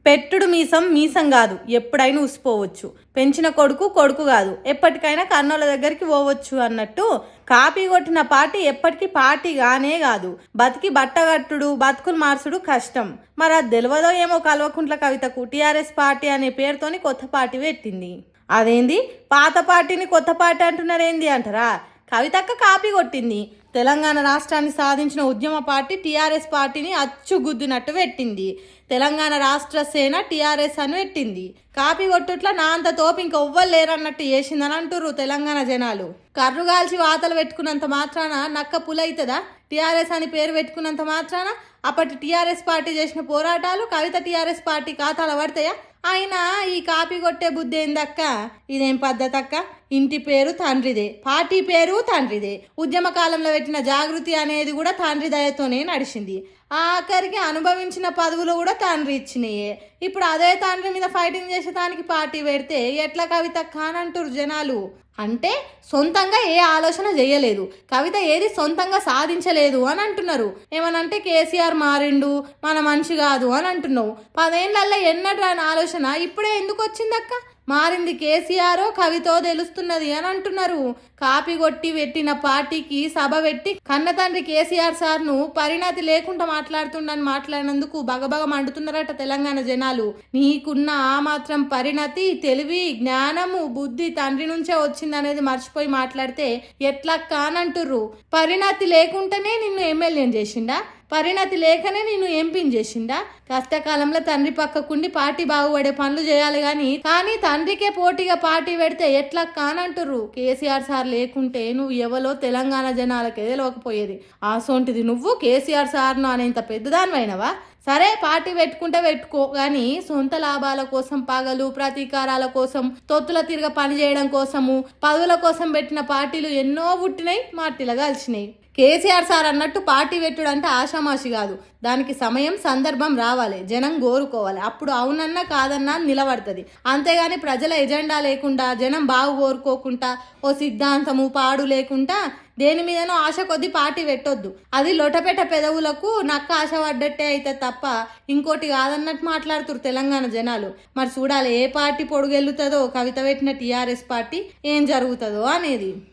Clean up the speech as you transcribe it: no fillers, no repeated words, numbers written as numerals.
పెట్టుడు మీసం మీసం కాదు, ఎప్పుడైనా ఉసిపోవచ్చు. పెంచిన కొడుకు కొడుకు కాదు, ఎప్పటికైనా కన్నోళ్ళ దగ్గరికి పోవచ్చు అన్నట్టు కాపీ కొట్టిన పార్టీ ఎప్పటికీ పార్టీ గానే కాదు. బతికి బట్టగట్టుడు, బతుకులు మార్చుడు కష్టం. మరి అది తెలియదో ఏమో కల్వకుంట్ల కవితకు టీఆర్ఎస్ పార్టీ అనే పేరుతోని కొత్త పార్టీ పెట్టింది. అదేంది పాత పార్టీని కొత్త పార్టీ అంటున్నారేంది అంటారా? కవితక్క కాపీ కొట్టింది. తెలంగాణ రాష్ట్రాన్ని సాధించిన ఉద్యమ పార్టీ టీఆర్ఎస్ పార్టీని అచ్చుగుద్దినట్టు పెట్టింది. తెలంగాణ రాష్ట్ర సేన టీఆర్ఎస్ అని పెట్టింది. కాపీ కొట్టుట్లా నా అంత తోపు ఇంకెవ్వరు లేరన్నట్టు చేసిందని అంటుర్రు తెలంగాణ జనాలు. కర్రుగాల్చి వాతలు పెట్టుకున్నంత మాత్రాన నక్క పులైతుందా? టీఆర్ఎస్ అని పేరు పెట్టుకున్నంత మాత్రాన అప్పటి టీఆర్ఎస్ పార్టీ చేసిన పోరాటాలు కవిత టీఆర్ఎస్ పార్టీ ఖాతాలో పడతాయా? అయినా ఈ కాపీ కొట్టే బుద్ధి ఏందక్క? ఇదేం పద్ధతి అక్క? ఇంటి పేరు తండ్రిదే, పార్టీ పేరు తండ్రిదే. ఉద్యమ కాలంలో పెట్టిన జాగృతి అనేది కూడా తండ్రి దయతోనే నడిచింది. ఆఖరికి అనుభవించిన పదవులు కూడా తండ్రి ఇచ్చినాయే. ఇప్పుడు అదే తండ్రి మీద ఫైటింగ్ చేసేదానికి పార్టీ పెడితే ఎట్లా కవిత కానంటారు జనాలు. అంటే సొంతంగా ఏ ఆలోచన చేయలేదు, కవిత ఏది సొంతంగా సాధించలేదు అని అంటున్నారు. ఏమనంటే కేసీఆర్ మారిండు, మన మనిషి కాదు అని అంటున్నావు. 10 ఏళ్ళల్లో ఎన్నట్టు రాని ఆలోచన ఇప్పుడే ఎందుకు వచ్చిందక్క? మారింది కేసీఆరో కవితో తెలుస్తున్నది అని అంటున్నారు. కాపీ కొట్టి పెట్టిన పార్టీకి సభ పెట్టి కన్న తండ్రి కేసీఆర్ సార్ను పరిణతి లేకుండా మాట్లాడుతుండని మాట్లాడినందుకు బగబగ మండుతున్నారట తెలంగాణ జనాలు. నీకున్న ఆ మాత్రం పరిణతి, తెలివి, జ్ఞానము, బుద్ధి తండ్రి నుంచే వచ్చిందనేది మర్చిపోయి మాట్లాడితే ఎట్లా కానంటుర్రు. పరిణతి లేకుండానే నిన్ను ఎమ్మెల్యేని చేసిండా? పరిణతి లేకనే నేను ఎంపీని చేసిండా? కష్టకాలంలో తండ్రి పక్కకుండి పార్టీ బాగుపడే పనులు చేయాలి కానీ తండ్రికే పోటీగా పార్టీ పెడితే ఎట్లా కానంటుర్రు. కేసీఆర్ సార్ లేకుంటే నువ్వు ఎవలో తెలంగాణ జనాలకే తెలియకపోయేది. ఆసోంటిది నువ్వు కేసీఆర్ సార్ను అనేంత పెద్దదానివైనవా? సరే పార్టీ పెట్టుకుంటే పెట్టుకో, కానీ సొంత లాభాల కోసం, పగలు ప్రతీకారాల కోసం, తొత్తుల తిరగ పని చేయడం కోసము, పదవుల కోసం పెట్టిన పార్టీలు ఎన్నో పుట్టినాయి, మాటిలా కలిసినాయి. కేసీఆర్ సార్ అన్నట్టు పార్టీ పెట్టుడు అంటే ఆషామాషి కాదు. దానికి సమయం సందర్భం రావాలి, జనం కోరుకోవాలి. అప్పుడు అవునన్నా కాదన్నా నిలబడుతుంది. అంతేగాని ప్రజల ఎజెండా లేకుండా, జనం బాగు కోరుకోకుండా, ఓ సిద్ధాంతము పాడు లేకుండా దేని మీదనో ఆశ కొద్ది పార్టీ పెట్టొద్దు. అది లొటపెట పెదవులకు నక్క ఆశ పడ్డట్టే అయితే తప్ప ఇంకోటి కాదన్నట్టు మాట్లాడుతురు తెలంగాణ జనాలు. మరి చూడాలి ఏ పార్టీ పొడుగెళ్ళుతుందో, కవిత పెట్టిన టీఆర్ఎస్ పార్టీ ఏం జరుగుతుందో అనేది.